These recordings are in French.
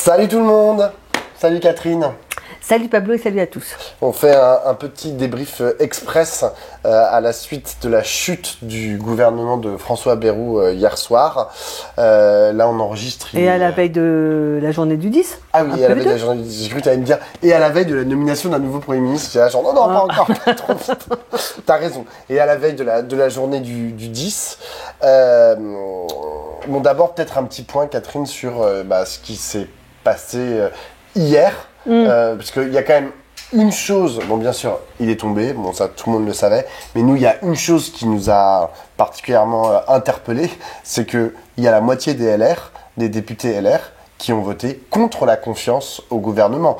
Salut tout le monde. Salut Catherine. Salut Pablo et salut à tous. On fait un petit débrief express à la suite de la chute du gouvernement de François Bayrou hier soir. Là on enregistre... Et à la veille de la journée du 10. Ah oui, à la veille de la journée du 10, j'ai cru que tu allais me dire. Et à la veille de la nomination d'un nouveau Premier ministre. J'ai genre non, pas encore, pas trop vite. T'as raison. Et à la veille de la journée du 10. Bon, d'abord peut-être un petit point Catherine sur ce qui s'est passé hier. Parce qu'il y a quand même une chose, bon bien sûr il est tombé, bon ça tout le monde le savait, mais nous il y a une chose qui nous a particulièrement interpellés, c'est qu'il y a la moitié des LR, des députés LR, qui ont voté contre la confiance au gouvernement.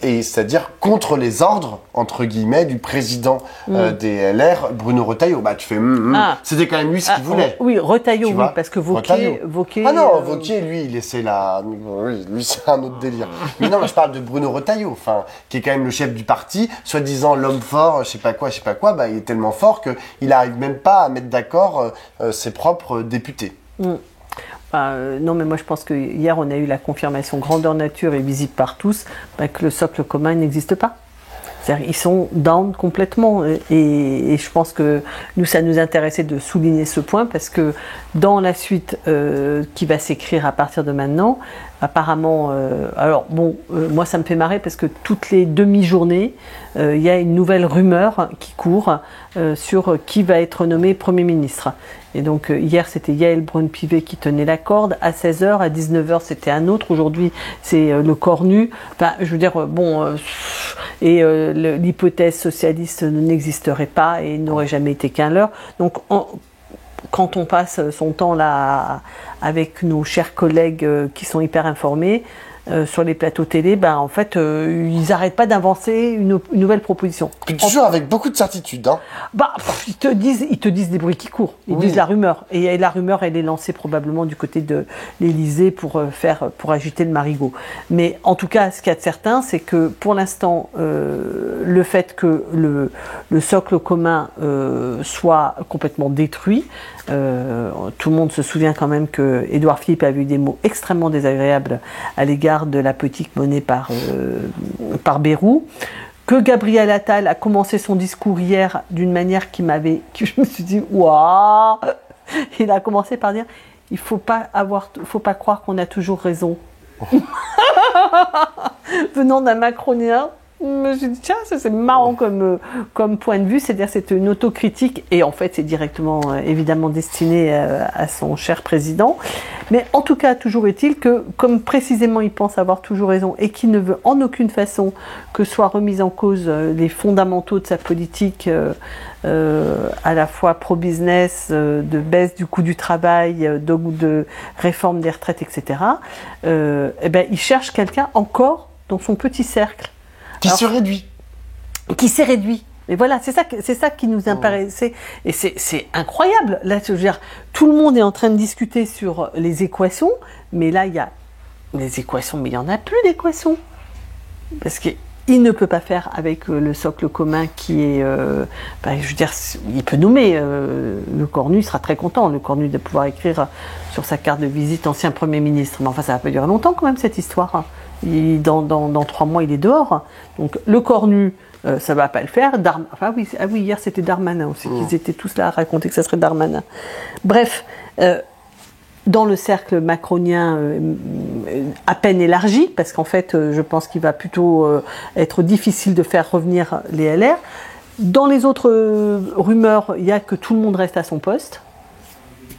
Et c'est-à-dire contre les ordres, entre guillemets, du président des LR, Bruno Retailleau. Bah, tu fais... C'était quand même lui ce qu'il voulait. Oui, Retailleau, oui, parce que Wauquiez... Ah non, Wauquiez, lui, il laissait la... Oui, lui, c'est un autre délire. Mais non, mais je parle de Bruno Retailleau, enfin, qui est quand même le chef du parti, soi-disant l'homme fort, je sais pas quoi, bah, il est tellement fort qu'il n'arrive même pas à mettre d'accord ses propres députés. Non, mais moi je pense que hier on a eu la confirmation grandeur nature et visible par tous que le socle commun n'existe pas. C'est-à-dire ils sont down complètement et je pense que nous ça nous intéressait de souligner ce point parce que dans la suite qui va s'écrire à partir de maintenant, apparemment, moi ça me fait marrer parce que toutes les demi-journées, il y a une nouvelle rumeur qui court sur qui va être nommé Premier ministre. Et donc hier c'était Yaël Braun-Pivet qui tenait la corde, à 16h, à 19h c'était un autre, aujourd'hui c'est le Cornu. Enfin je veux dire, l'hypothèse socialiste n'existerait pas et n'aurait jamais été qu'un leurre. Donc quand on passe son temps là avec nos chers collègues qui sont hyper informés sur les plateaux télé, en fait ils n'arrêtent pas d'inventer une nouvelle proposition. Puis toujours avec beaucoup de certitude. Hein. Ils te disent des bruits qui courent, ils disent la rumeur. Et la rumeur elle est lancée probablement du côté de l'Élysée pour agiter le marigot. Mais en tout cas ce qu'il y a de certain c'est que pour l'instant le fait que le socle commun soit complètement détruit, tout le monde se souvient quand même que Édouard Philippe a eu des mots extrêmement désagréables à l'égard de la politique menée par Bayrou, que Gabriel Attal a commencé son discours hier d'une manière je me suis dit waouh, il a commencé par dire il faut pas croire qu'on a toujours raison. Venant d'un macronien, je me suis dit tiens, ça c'est marrant comme point de vue, c'est-à-dire c'est une autocritique et en fait c'est directement évidemment destiné à son cher président. Mais en tout cas, toujours est-il que comme précisément il pense avoir toujours raison et qu'il ne veut en aucune façon que soient remis en cause les fondamentaux de sa politique à la fois pro-business, de baisse du coût du travail, de réforme des retraites, etc. Il cherche quelqu'un encore dans son petit cercle. Qui s'est réduit. Et voilà, c'est ça qui nous intéressait. Et c'est incroyable. Là, je veux dire, tout le monde est en train de discuter sur les équations, mais là, il y a les équations, mais il n'y en a plus d'équations. Parce qu'il ne peut pas faire avec le socle commun qui est... je veux dire, il peut nommer le Cornu, il sera très content, le Cornu, de pouvoir écrire sur sa carte de visite ancien Premier ministre. Mais enfin, ça va pas durer longtemps quand même, cette histoire. Dans 3 mois, il est dehors. Donc, le Cornu... ça va pas le faire. Hier c'était Darmanin aussi. Ils étaient tous là à raconter que ça serait Darmanin. Bref, dans le cercle macronien à peine élargi, parce qu'en fait, je pense qu'il va plutôt être difficile de faire revenir les LR. Dans les autres rumeurs, il y a que tout le monde reste à son poste.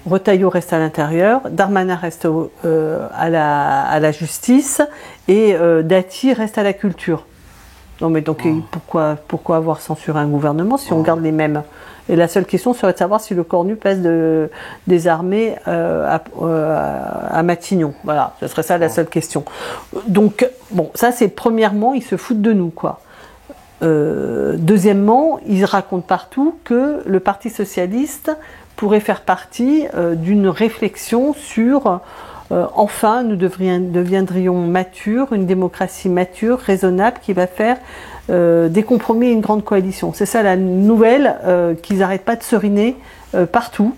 Retailleau reste à l'intérieur, Darmanin reste à la justice et Dati reste à la culture. Non mais donc pourquoi avoir censuré un gouvernement si on garde les mêmes? Et la seule question serait de savoir si le Cornu passe des armées à Matignon. Voilà, ce serait ça la seule question. Donc bon, ça c'est premièrement, ils se foutent de nous quoi. Deuxièmement, ils racontent partout que le Parti socialiste pourrait faire partie d'une réflexion sur enfin, nous deviendrions matures, une démocratie mature, raisonnable, qui va faire des compromis et une grande coalition. C'est ça la nouvelle qu'ils n'arrêtent pas de seriner partout.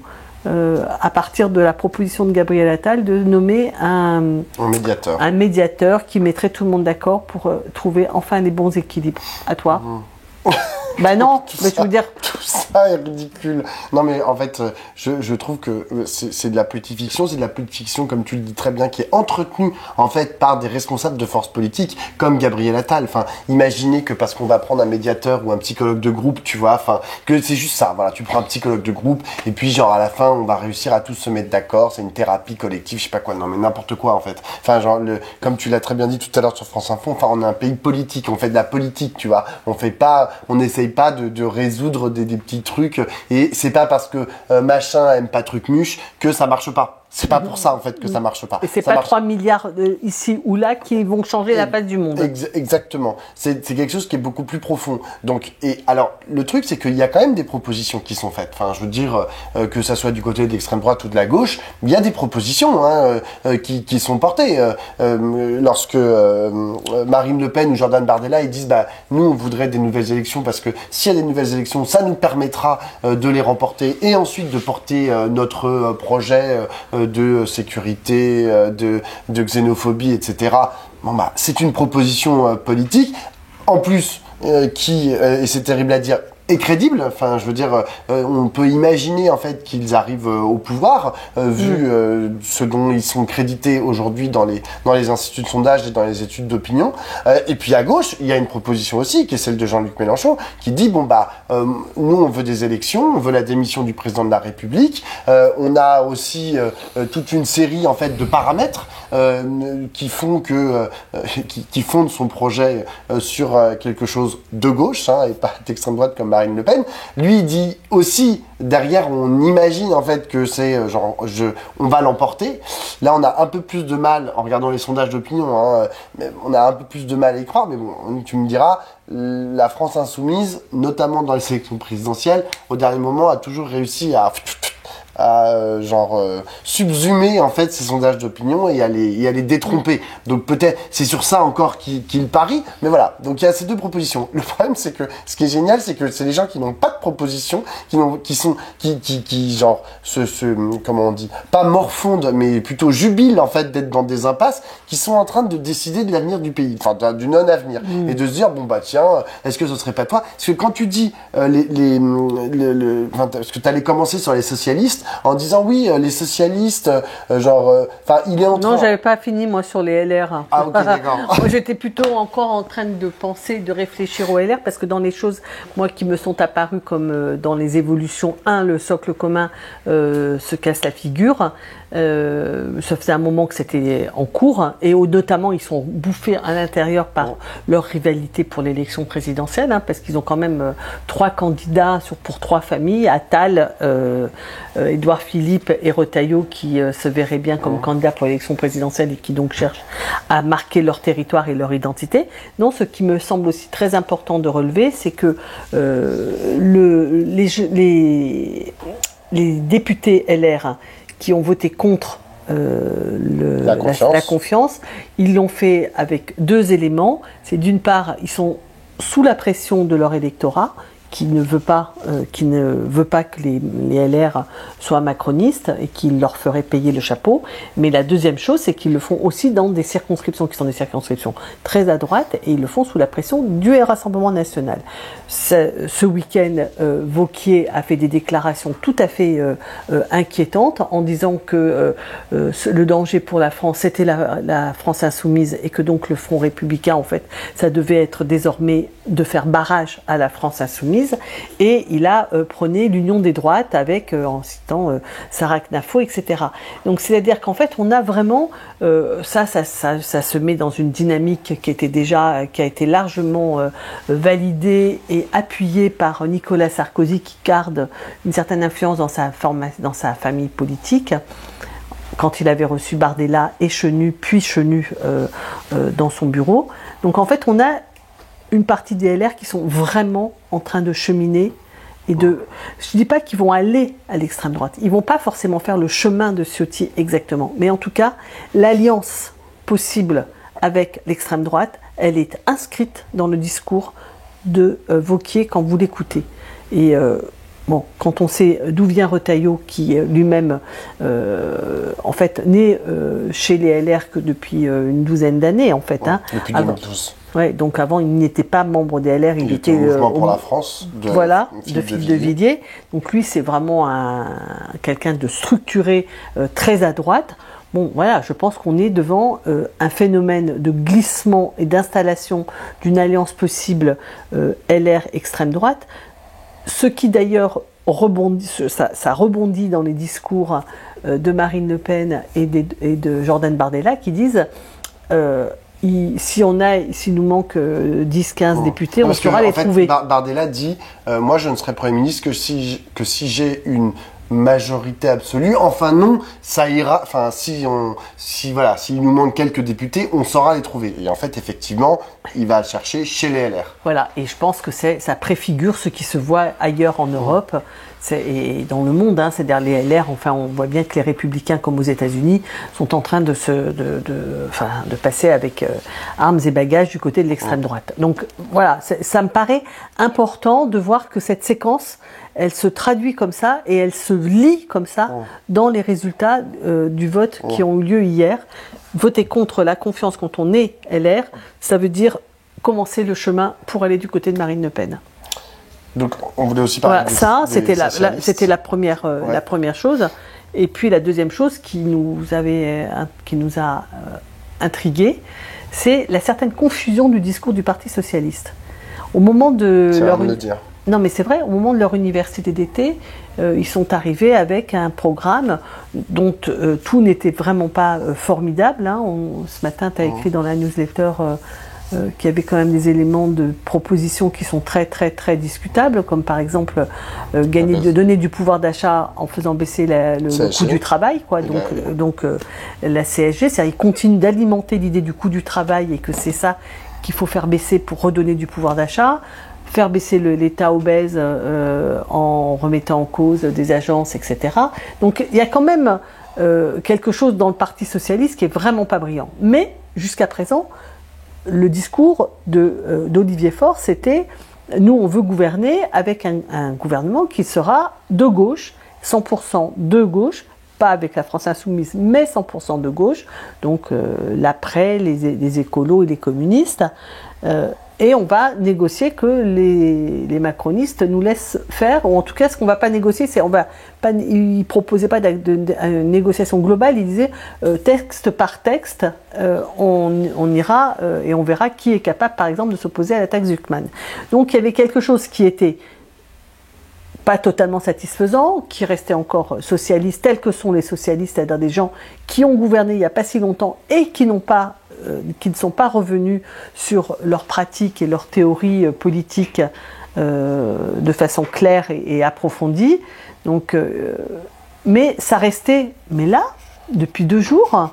à partir de la proposition de Gabriel Attal, de nommer un médiateur qui mettrait tout le monde d'accord pour trouver enfin les bons équilibres. À toi. Bah non, mais je veux dire... Tout ça est ridicule. Non mais en fait, je trouve que c'est de la petite fiction, c'est de la petite fiction, comme tu le dis très bien, qui est entretenue en fait par des responsables de forces politiques, comme Gabriel Attal. Enfin, imaginez que parce qu'on va prendre un médiateur ou un psychologue de groupe, tu vois, enfin, que c'est juste ça, voilà, tu prends un psychologue de groupe, et puis genre à la fin, on va réussir à tous se mettre d'accord, c'est une thérapie collective, je sais pas quoi, non mais n'importe quoi en fait. Enfin, genre, comme tu l'as très bien dit tout à l'heure sur France Info, enfin, on est un pays politique, on fait de la politique, tu vois, on essaye pas de résoudre des petits trucs, et c'est pas parce que machin aime pas truc muche que ça marche pas. C'est pas pour ça en fait que ça marche pas. Et c'est ça pas 3 milliards ici ou là qui vont changer la face du monde. Exactement. C'est quelque chose qui est beaucoup plus profond. Donc, et alors le truc c'est qu'il y a quand même des propositions qui sont faites. Enfin, je veux dire que ça soit du côté de l'extrême droite ou de la gauche, il y a des propositions qui sont portées. Lorsque Marine Le Pen ou Jordan Bardella ils disent nous on voudrait des nouvelles élections parce que s'il y a des nouvelles élections, ça nous permettra de les remporter et ensuite de porter notre projet de sécurité, de xénophobie, etc. Bon c'est une proposition politique, en plus et c'est terrible à dire, est crédible. Enfin, je veux dire, on peut imaginer en fait qu'ils arrivent au pouvoir vu ce dont ils sont crédités aujourd'hui dans les instituts de sondage et dans les études d'opinion. Et puis à gauche, il y a une proposition aussi qui est celle de Jean-Luc Mélenchon qui dit nous on veut des élections, on veut la démission du président de la République. On a aussi toute une série en fait de paramètres qui font que qui fondent son projet sur quelque chose de gauche et pas d'extrême droite comme Marine Le Pen. Lui, il dit aussi, derrière, on imagine en fait que c'est on va l'emporter. Là, on a un peu plus de mal, en regardant les sondages d'opinion, on a un peu plus de mal à y croire, mais bon, tu me diras, la France insoumise, notamment dans les sélections présidentielles, au dernier moment, a toujours réussi à subsumer en fait ces sondages d'opinion et à les détromper. Donc peut-être c'est sur ça encore qu'il parie, mais voilà. Donc il y a ces deux propositions. Le problème c'est que ce qui est génial c'est que c'est les gens qui n'ont pas de proposition, qui comment on dit, pas morfondent mais plutôt jubilent en fait d'être dans des impasses, qui sont en train de décider de l'avenir du pays, enfin du non-avenir et de se dire tiens, est-ce que ce serait pas toi? Parce que quand tu dis parce que tu allais commencer sur les socialistes en disant oui, les socialistes, il est en train... Non, j'avais pas fini moi sur les LR. Ah ok, d'accord. Moi j'étais plutôt encore en train de penser, de réfléchir aux LR, parce que dans les choses, moi, qui me sont apparues comme dans les évolutions, le socle commun se casse la figure. Ça faisait un moment que c'était en cours, et notamment ils sont bouffés à l'intérieur par leur rivalité pour l'élection présidentielle, parce qu'ils ont quand même 3 candidats pour 3 familles, Attal, Édouard Philippe et Retailleau, qui se verraient bien comme candidats pour l'élection présidentielle et qui donc cherchent à marquer leur territoire et leur identité. Non, ce qui me semble aussi très important de relever, c'est que les députés LR qui ont voté contre la confiance, ils l'ont fait avec 2 éléments. C'est d'une part, ils sont sous la pression de leur électorat, qui ne veut pas que les LR soient macronistes et qu'ils leur feraient payer le chapeau. Mais la deuxième chose, c'est qu'ils le font aussi dans des circonscriptions qui sont des circonscriptions très à droite, et ils le font sous la pression du Rassemblement national. Ce week-end, Wauquiez a fait des déclarations tout à fait inquiétantes en disant que le danger pour la France, c'était la France insoumise, et que donc le Front républicain, en fait, ça devait être désormais de faire barrage à la France insoumise. Et il a prôné l'union des droites avec, en citant Sarah Knafo, etc. Donc c'est-à-dire qu'en fait on a vraiment, ça se met dans une dynamique qui a été largement validée et appuyée par Nicolas Sarkozy, qui garde une certaine influence dans sa famille politique, quand il avait reçu Bardella et Chenu, puis Chenu dans son bureau. Donc en fait on a une partie des LR qui sont vraiment en train de cheminer et je dis pas qu'ils vont aller à l'extrême droite, ils vont pas forcément faire le chemin de Ciotti exactement, mais en tout cas l'alliance possible avec l'extrême droite, elle est inscrite dans le discours de Wauquiez quand vous l'écoutez. Et bon, quand on sait d'où vient Retailleau, qui lui-même, en fait, né chez les LR que depuis une douzaine d'années, en fait. Hein, depuis 2012. Ouais, donc avant, il n'était pas membre des LR, il était au Mouvement pour la France, de Philippe de Villiers. Donc lui, c'est vraiment quelqu'un de structuré, très à droite. Bon, voilà, je pense qu'on est devant un phénomène de glissement et d'installation d'une alliance possible LR extrême droite. Ce qui d'ailleurs ça rebondit dans les discours de Marine Le Pen et de Jordan Bardella qui disent s'il nous manque 10-15 députés, on saura les trouver. Bardella dit moi je ne serai Premier ministre que si j'ai une majorité absolue. Enfin non, ça ira. Enfin s'il nous manque quelques députés, on saura les trouver. Et en fait, effectivement, il va chercher chez les LR. Voilà. Et je pense que ça préfigure ce qui se voit ailleurs en Europe et dans le monde. Hein, c'est-à-dire les LR. Enfin, on voit bien que les Républicains, comme aux États-Unis, sont en train de passer avec armes et bagages du côté de l'extrême droite. Donc voilà, ça me paraît important de voir que cette séquence, elle se traduit comme ça et elle se lit comme ça dans les résultats du vote qui ont eu lieu hier. Voter contre la confiance quand on est LR, ça veut dire commencer le chemin pour aller du côté de Marine Le Pen. Donc on voulait aussi parler de ça. C'était la première chose. Et puis la deuxième chose qui nous a intrigués, c'est la certaine confusion du discours du Parti socialiste. Au moment de Non, mais c'est vrai, au moment de leur université d'été, ils sont arrivés avec un programme dont tout n'était vraiment pas formidable. Hein. Ce matin, tu as écrit dans la newsletter qu'il y avait quand même des éléments de propositions qui sont très, très, très discutables, comme par exemple donner du pouvoir d'achat en faisant baisser le coût du travail. Quoi. Donc la CSG, c'est-à-dire qu'ils continuent d'alimenter l'idée du coût du travail et que c'est ça qu'il faut faire baisser pour redonner du pouvoir d'achat. Faire baisser l'État obèse en remettant en cause des agences, etc. Donc il y a quand même quelque chose dans le Parti socialiste qui est vraiment pas brillant. Mais jusqu'à présent, le discours d'Olivier Faure, c'était nous on veut gouverner avec un gouvernement qui sera de gauche, 100% de gauche, pas avec la France insoumise, mais 100% de gauche, donc l'après, les écolos et les communistes. Et on va négocier que les macronistes nous laissent faire, ou en tout cas, ce qu'on ne va pas négocier, c'est ils ne proposaient pas de négociation globale, ils disaient texte par texte, on ira et on verra qui est capable, par exemple, de s'opposer à la taxe Zuckman. Donc il y avait quelque chose qui était pas totalement satisfaisant, qui restait encore socialiste, tels que sont les socialistes, c'est-à-dire des gens qui ont gouverné il n'y a pas si longtemps et qui ne sont pas revenus sur leurs pratiques et leurs théories politiques de façon claire et approfondie. Donc, mais ça restait, mais là, depuis 2 jours,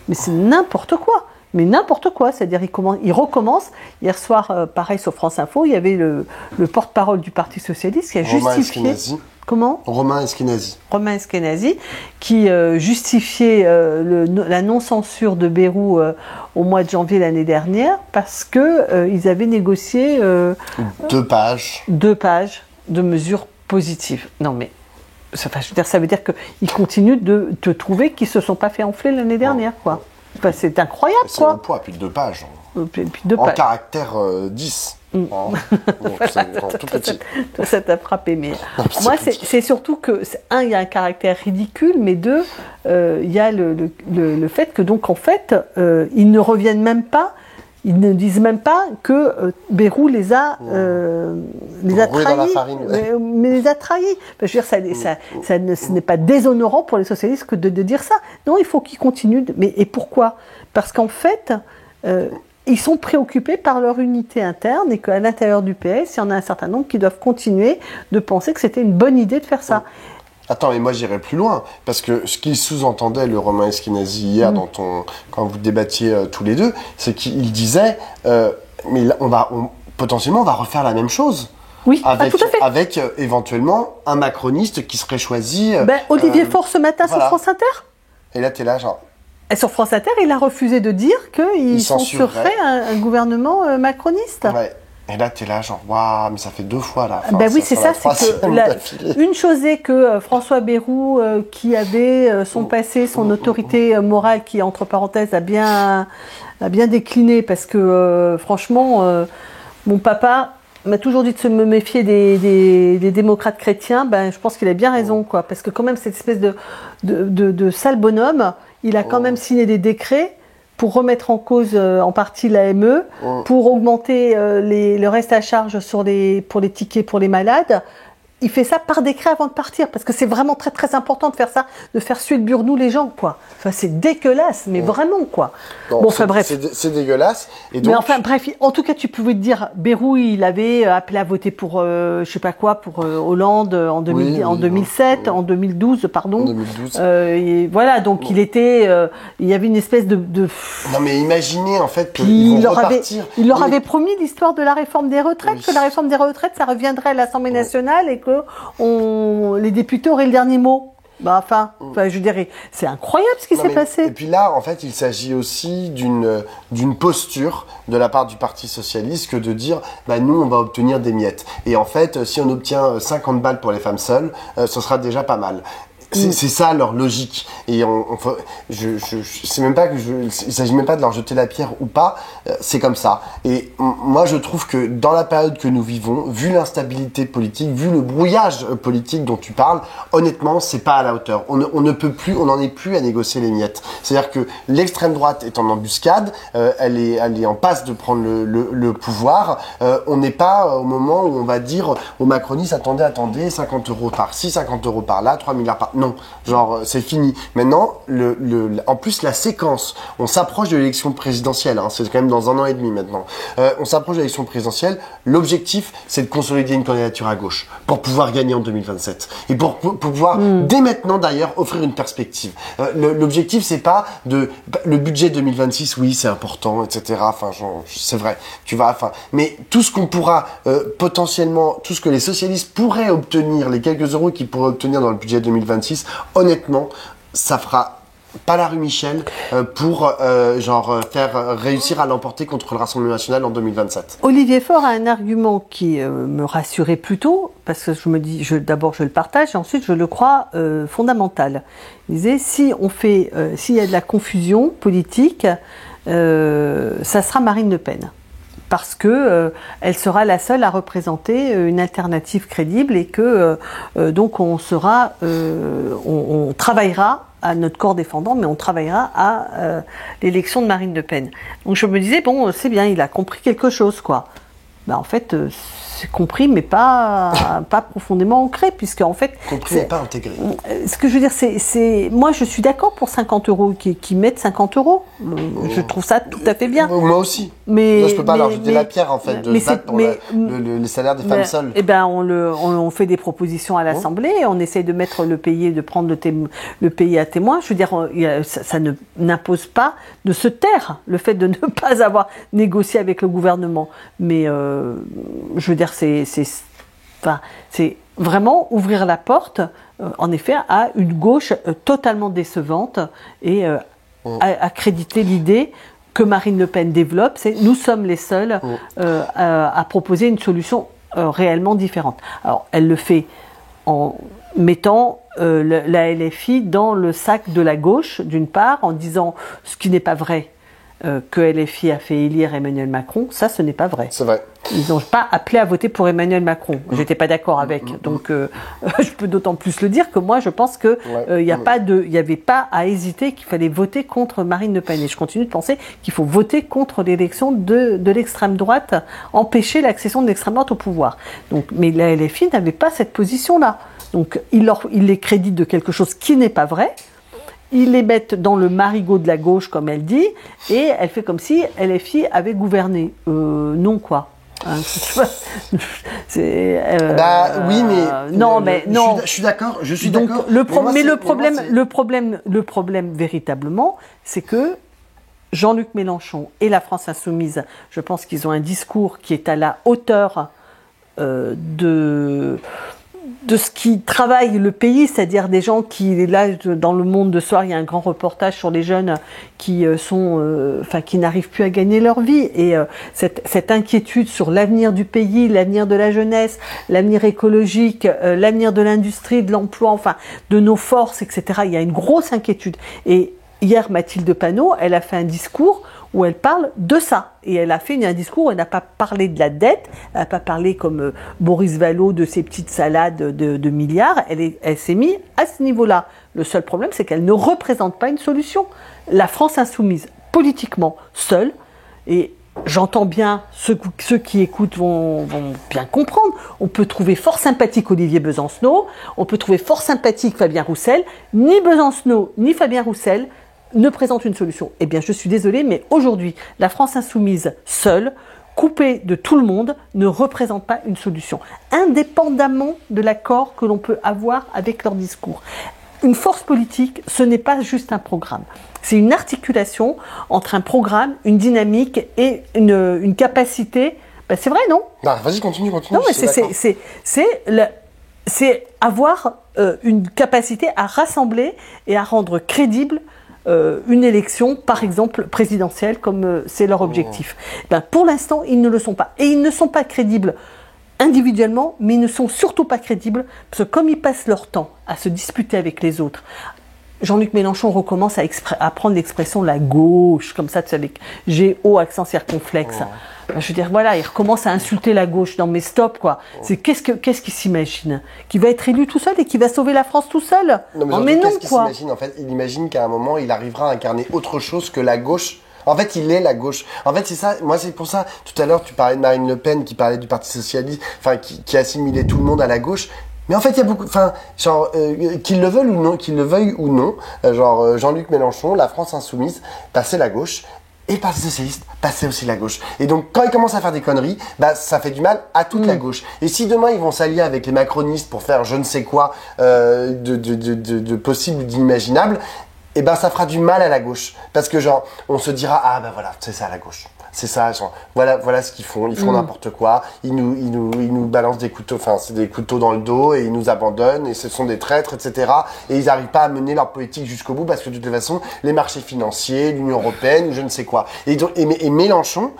mais c'est n'importe quoi. Mais n'importe quoi, c'est-à-dire il recommence. Hier soir, pareil sur France Info, il y avait le porte-parole du Parti Socialiste qui a justifié... Comment ? Romain Eskenazi, qui justifiait la non-censure de Bayrou au mois de janvier l'année dernière parce qu'ils avaient négocié 2 pages de mesures positives. Non mais, ça veut dire qu'ils continuent de te trouver qu'ils ne se sont pas fait enfler l'année dernière, quoi. Enfin, c'est incroyable, c'est quoi. C'est poids, puis 2 pages. En caractère 10. Tout petit. Ça t'a frappé, mais moi c'est surtout que il y a un caractère ridicule, mais 2, il y a le fait que donc en fait ils ne reviennent même pas, ils ne disent même pas que Bayrou les a trahis, mais les a trahis. Je veux dire, ce n'est pas déshonorant pour les socialistes que de dire ça. Non, il faut qu'ils continuent. Et pourquoi ? Parce qu'en fait ils sont préoccupés par leur unité interne et qu'à l'intérieur du PS, il y en a un certain nombre qui doivent continuer de penser que c'était une bonne idée de faire ça. Attends, mais moi j'irais plus loin, parce que ce qu'il sous-entendait, le Romain Eskenazi, hier, quand vous débattiez tous les deux, c'est qu'il disait, mais là, potentiellement on va refaire la même chose. Oui, tout à fait. Avec éventuellement un macroniste qui serait choisi... Olivier Faure ce matin sur France Inter. Et là, t'es là genre... Et sur France Inter, il a refusé de dire qu'il censurerait un gouvernement macroniste. Ouais. Et là, t'es là, genre, waouh, mais ça fait 2 fois là. Ben oui, c'est ça, c'est que une chose est que François Bayrou, qui avait son passé, son autorité morale, qui entre parenthèses a bien décliné, parce que franchement, mon papa m'a toujours dit de se me méfier des démocrates chrétiens. Ben, je pense qu'il a bien raison, quoi, parce que quand même cette espèce de sale bonhomme, il a quand même signé des décrets pour remettre en cause en partie l'AME, pour augmenter le reste à charge pour les tickets pour les malades. Il fait ça par décret avant de partir, parce que c'est vraiment très très important de faire ça, de faire suer le burnou les gens, quoi. Enfin, c'est dégueulasse, mais vraiment, quoi. Non, bon, enfin bref. C'est dégueulasse. Et donc... Mais enfin bref, en tout cas, tu pouvais te dire, Bayrou, il avait appelé à voter pour, je sais pas quoi, pour Hollande en 2007, en 2012, pardon. En 2012. Et voilà, donc il était, il y avait une espèce de... Non mais imaginez en fait qu'ils vont repartir. Il leur avait promis l'histoire de la réforme des retraites, que la réforme des retraites, ça reviendrait à l'Assemblée nationale et que les députés auraient le dernier mot. Bah, enfin, je dirais, c'est incroyable ce qui s'est passé. Et puis là, en fait, il s'agit aussi d'une posture de la part du Parti Socialiste que de dire, bah, nous, on va obtenir des miettes. Et en fait, si on obtient 50 balles pour les femmes seules, ce sera déjà pas mal. C'est ça leur logique. Et c'est même pas il s'agit même pas de leur jeter la pierre ou pas. C'est comme ça. Et moi, je trouve que dans la période que nous vivons, vu l'instabilité politique, vu le brouillage politique dont tu parles, honnêtement, c'est pas à la hauteur. On ne peut plus, on n'en est plus à négocier les miettes. C'est-à-dire que l'extrême droite est en embuscade, elle est en passe de prendre le pouvoir. On n'est pas au moment où on va dire aux macronistes, attendez, 50 € par-ci, 50 € par-là, 3 milliards par... Non, genre c'est fini. Maintenant, en plus la séquence, on s'approche de l'élection présidentielle, hein, c'est quand même dans 1 an et demi maintenant. On s'approche de l'élection présidentielle. L'objectif, c'est de consolider une candidature à gauche pour pouvoir gagner en 2027 et pour pouvoir dès maintenant d'ailleurs offrir une perspective. L'objectif, c'est pas le budget 2026, oui, c'est important, etc. Enfin, c'est vrai, mais tout ce qu'on pourra potentiellement, tout ce que les socialistes pourraient obtenir, les quelques euros qu'ils pourraient obtenir dans le budget 2026. Honnêtement, ça fera pas la rue Michel pour faire réussir à l'emporter contre le Rassemblement national en 2027. Olivier Faure a un argument qui me rassurait plutôt, parce que je me dis, d'abord je le partage, et ensuite je le crois fondamental. Il disait, s'il y a de la confusion politique, ça sera Marine Le Pen. Parce que elle sera la seule à représenter une alternative crédible et que donc on travaillera à notre corps défendant, mais on travaillera à l'élection de Marine Le Pen. Donc je me disais, bon, c'est bien, il a compris quelque chose, quoi. Ben, en fait, c'est compris, mais pas profondément ancré, puisque en fait... Compris, mais pas intégré. Ce que je veux dire, c'est moi, je suis d'accord pour 50 € qui mettent 50 €. Je trouve ça tout à fait bien. Moi aussi. Mais moi, je peux pas leur jeter la pierre, en fait, de se battre pour les salaires des femmes seules. Eh ben, on fait des propositions à l'Assemblée, on essaye de mettre le pays, de prendre le pays à témoin. Je veux dire, ça n'impose pas de se taire, le fait de ne pas avoir négocié avec le gouvernement. Mais je veux dire, c'est vraiment ouvrir la porte, en effet, à une gauche totalement décevante et accréditer l'idée que Marine Le Pen développe, c'est nous sommes les seuls à proposer une solution réellement différente. Alors, elle le fait en mettant la LFI dans le sac de la gauche, d'une part, en disant ce qui n'est pas vrai, que LFI a fait élire Emmanuel Macron, ça, ce n'est pas vrai. C'est vrai. Ils n'ont pas appelé à voter pour Emmanuel Macron. J'étais pas d'accord avec. Donc, je peux d'autant plus le dire que moi, je pense que il n'y avait pas à hésiter qu'il fallait voter contre Marine Le Pen. Et je continue de penser qu'il faut voter contre l'élection de l'extrême droite, empêcher l'accession de l'extrême droite au pouvoir. Donc, mais la LFI n'avait pas cette position-là. Donc, il les crédite de quelque chose qui n'est pas vrai. Ils les mettent dans le marigot de la gauche, comme elle dit, et elle fait comme si LFI avait gouverné. Non, quoi. Oui, mais non, mais non. Je suis d'accord. Donc, le problème véritablement, c'est que Jean-Luc Mélenchon et la France Insoumise, je pense qu'ils ont un discours qui est à la hauteur de ce qui travaille le pays, c'est-à-dire des gens qui, là, dans le Monde de soir, il y a un grand reportage sur les jeunes qui qui n'arrivent plus à gagner leur vie, et cette inquiétude sur l'avenir du pays, l'avenir de la jeunesse, l'avenir écologique, l'avenir de l'industrie, de l'emploi, enfin, de nos forces, etc. Il y a une grosse inquiétude. Et hier, Mathilde Panot, elle a fait un discours où elle parle de ça. Et elle a fait un discours où elle n'a pas parlé de la dette, elle n'a pas parlé comme Boris Vallaud de ses petites salades de milliards, elle s'est mise à ce niveau-là. Le seul problème, c'est qu'elle ne représente pas une solution. La France insoumise, politiquement, seule, et j'entends bien, ceux qui écoutent vont bien comprendre, on peut trouver fort sympathique Olivier Besancenot, on peut trouver fort sympathique Fabien Roussel, ni Besancenot, ni Fabien Roussel ne présente une solution. Eh bien, je suis désolée, mais aujourd'hui, la France insoumise seule, coupée de tout le monde, ne représente pas une solution, indépendamment de l'accord que l'on peut avoir avec leur discours. Une force politique, ce n'est pas juste un programme. C'est une articulation entre un programme, une dynamique et une capacité. Ben, c'est vrai, non? Non, vas-y, continue. Non, mais c'est avoir une capacité à rassembler et à rendre crédible une élection, par exemple présidentielle, comme c'est leur objectif. Ben, pour l'instant, ils ne le sont pas. Et ils ne sont pas crédibles individuellement, mais ils ne sont surtout pas crédibles, parce que comme ils passent leur temps à se disputer avec les autres, Jean-Luc Mélenchon recommence à prendre l'expression la gauche, comme ça, tu sais, avec G-O, accent circonflexe. Ben, je veux dire, voilà, il recommence à insulter la gauche. Non, mais stop, quoi. C'est qu'est-ce qu'il s'imagine? Qu'il va être élu tout seul et qu'il va sauver la France tout seul? Non, mais non, qu'est-ce qu'il s'imagine? En fait, il imagine qu'à un moment, il arrivera à incarner autre chose que la gauche. En fait, il est la gauche. En fait, c'est ça. Moi, c'est pour ça. Tout à l'heure, tu parlais de Marine Le Pen, qui parlait du Parti Socialiste, enfin, qui assimilait tout le monde à la gauche. Mais en fait, il y a beaucoup, enfin, genre, qu'ils le veuillent ou non, Jean-Luc Mélenchon, la France insoumise, bah, c'est la gauche. Et le Parti Socialiste, bah, c'est aussi la gauche. Et donc, quand ils commencent à faire des conneries, bah, ça fait du mal à toute la gauche. Et si demain, ils vont s'allier avec les macronistes pour faire je ne sais quoi, de possible ou d'inimaginable, et ben, ça fera du mal à la gauche. Parce que, genre, on se dira, ah, ben voilà, c'est ça la gauche. C'est ça, genre, voilà ce qu'ils font. Ils font n'importe quoi. Ils nous balancent des couteaux, enfin, c'est des couteaux dans le dos et ils nous abandonnent et ce sont des traîtres, etc. Et ils n'arrivent pas à mener leur politique jusqu'au bout parce que de toute façon, les marchés financiers, l'Union européenne, ou je ne sais quoi. Et Mélenchon,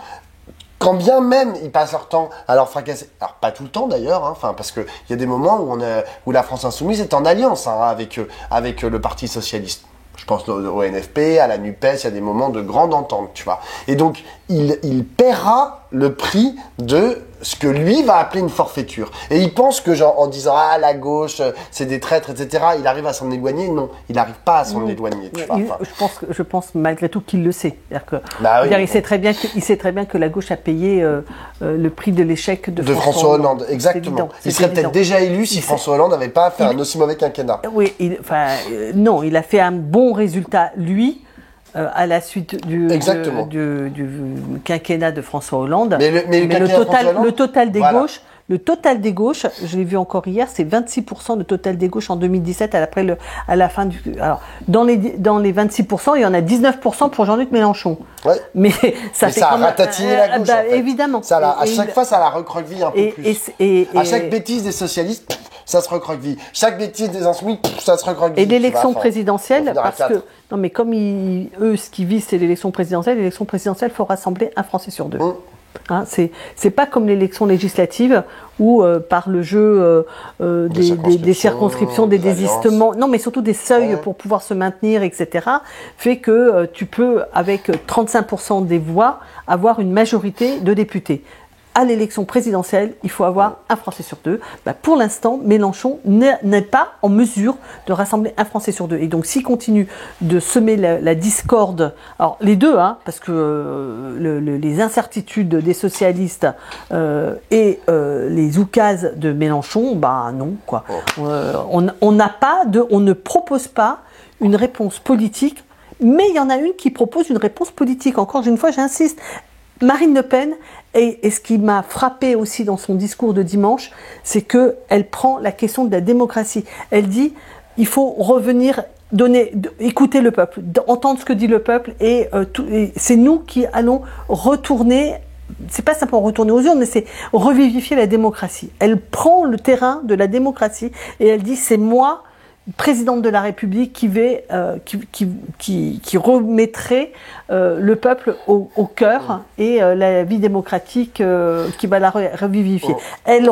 quand bien même ils passent leur temps à leur fracasser, alors pas tout le temps d'ailleurs, hein, enfin, parce que il y a des moments où la France insoumise est en alliance, hein, avec le Parti socialiste. Je pense au NFP, à la NUPES, il y a des moments de grande entente, tu vois. Et donc, il paiera le prix de ce que lui va appeler une forfaiture. Et il pense que, genre, en disant, ah, la gauche, c'est des traîtres, etc., il arrive à s'en éloigner. Non, il n'arrive pas à s'en éloigner, tu vois. Enfin, je pense malgré tout qu'il le sait. Bah oui, il sait très bien que la gauche a payé le prix de l'échec de François Hollande. Exactement. Il serait peut-être déjà élu si François Hollande n'avait pas fait un aussi mauvais quinquennat. Oui, non, il a fait un bon résultat, lui, à la suite du quinquennat de François Hollande. Mais le total des gauches, le total des gauches, je l'ai vu encore hier, c'est 26% de total des gauches en 2017 à la fin du. Alors dans les 26%, il y en a 19% pour Jean-Luc Mélenchon. Ouais. Mais ça a ratatiné la gauche. Bah, en fait. Évidemment. À chaque fois, ça la recroqueville un peu plus. À chaque bêtise des socialistes, ça se recroqueville. Chaque bêtise des insoumis, ça se recroqueville. Et l'élection présidentielle, parce que non, mais comme eux, ce qu'ils visent, c'est l'élection présidentielle. L'élection présidentielle, il faut rassembler un Français sur deux. Hein, c'est pas comme l'élection législative où par le jeu des circonscriptions, des désistements, non mais surtout des seuils pour pouvoir se maintenir, etc., fait que tu peux, avec 35% des voix, avoir une majorité de députés. À l'élection présidentielle, il faut avoir un Français sur deux. Bah, pour l'instant, Mélenchon n'est pas en mesure de rassembler un Français sur deux. Et donc, s'il continue de semer la discorde, alors les deux, hein, parce que les incertitudes des socialistes et les oukases de Mélenchon, bah non, quoi. On ne propose pas une réponse politique, mais il y en a une qui propose une réponse politique. Encore une fois, j'insiste. Marine Le Pen, et ce qui m'a frappé aussi dans son discours de dimanche, c'est qu'elle prend la question de la démocratie. Elle dit, il faut revenir, écouter le peuple, entendre ce que dit le peuple, et c'est nous qui allons retourner c'est pas simplement retourner aux urnes, mais c'est revivifier la démocratie. Elle prend le terrain de la démocratie et elle dit c'est moi, présidente de la République, qui remettrait le peuple au cœur et la vie démocratique qui va la revivifier. Elle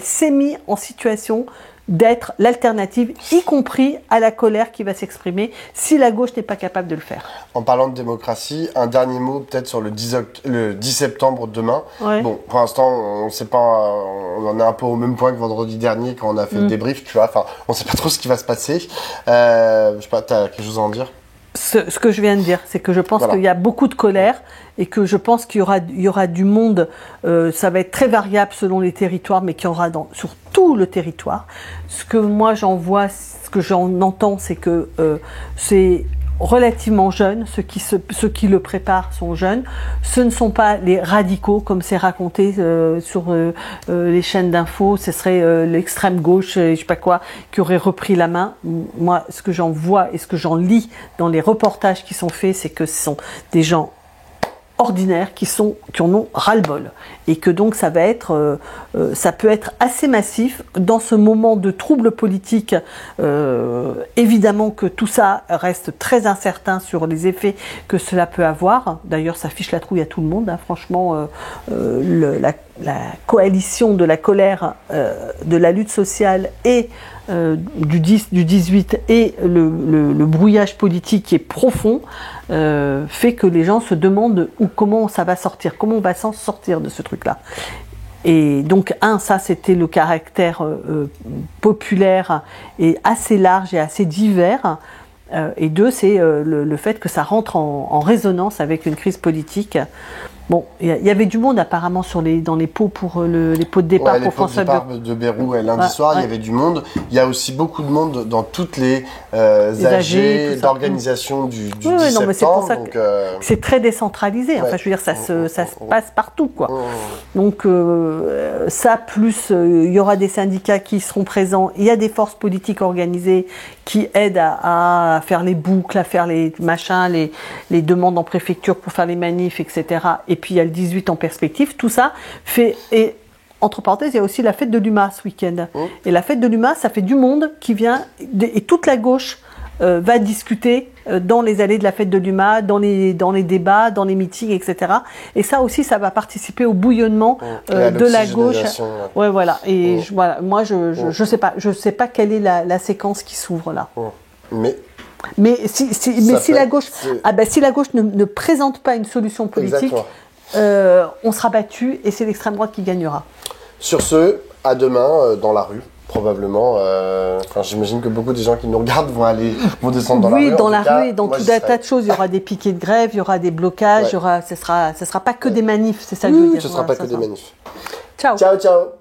s'est mise en situation d'être l'alternative, y compris à la colère qui va s'exprimer si la gauche n'est pas capable de le faire. En parlant de démocratie, un dernier mot peut-être sur le 10 septembre demain. Ouais. Bon, pour l'instant, on sait pas, on en est un peu au même point que vendredi dernier quand on a fait le débrief, tu vois. Enfin, on sait pas trop ce qui va se passer. Je sais pas, t'as quelque chose à en dire? Ce que je viens de dire, c'est que je pense qu'il y a beaucoup de colère et que je pense qu'il y aura du monde, ça va être très variable selon les territoires, mais qu'il y aura sur tout le territoire. Ce que moi j'en vois, ce que j'en entends, c'est que c'est relativement jeune, ceux qui le préparent sont jeunes. Ce ne sont pas les radicaux, comme c'est raconté sur les chaînes d'infos, ce serait l'extrême gauche, je sais pas quoi, qui aurait repris la main. Moi, ce que j'en vois et ce que j'en lis dans les reportages qui sont faits, c'est que ce sont des gens ordinaires qui en ont ras-le-bol et que donc ça peut être assez massif dans ce moment de trouble politique. Évidemment que tout ça reste très incertain sur les effets que cela peut avoir. D'ailleurs, ça fiche la trouille à tout le monde, hein. Franchement, la coalition de la colère, de la lutte sociale et du 18 et le brouillage politique qui est profond fait que les gens se demandent comment ça va sortir, comment on va s'en sortir de ce truc-là. Et donc, ça c'était le caractère populaire et assez large et assez divers. Et deux, c'est le fait que ça rentre en résonance avec une crise politique. Bon, il y avait du monde apparemment dans les pots pour les pots de départ pour François de Bayrou lundi soir. Il y avait du monde. Il y a aussi beaucoup de monde dans toutes les AG d'organisation du 10 septembre. Mais c'est pour ça que c'est très décentralisé. Enfin, je veux dire, ça se passe partout, quoi. Donc ça, plus il y aura des syndicats qui seront présents. Il y a des forces politiques organisées qui aident à faire les boucles, à faire les machins, les demandes en préfecture pour faire les manifs, etc. Et puis il y a le 18 en perspective. Tout ça fait... Et entre parenthèses, il y a aussi la fête de l'UMA ce week-end. Et la fête de l'UMA, ça fait du monde qui vient... Et toute la gauche va discuter dans les allées de la fête de l'UMA, dans les débats, dans les meetings, etc. Et ça aussi, ça va participer au bouillonnement de la gauche. Ouais, voilà. Et voilà, moi, je sais pas quelle est la séquence qui s'ouvre là. Mais si la gauche ne présente pas une solution politique, on sera battu et c'est l'extrême droite qui gagnera. Sur ce, à demain dans la rue. Probablement, j'imagine que beaucoup des gens qui nous regardent vont descendre dans la rue. Oui, dans la rue et dans tout un tas de choses. Il y aura des piquets de grève, il y aura des blocages, ce sera pas que des manifs, c'est ça que je veux dire. Ce sera pas que des manifs. Ciao. Ciao, ciao.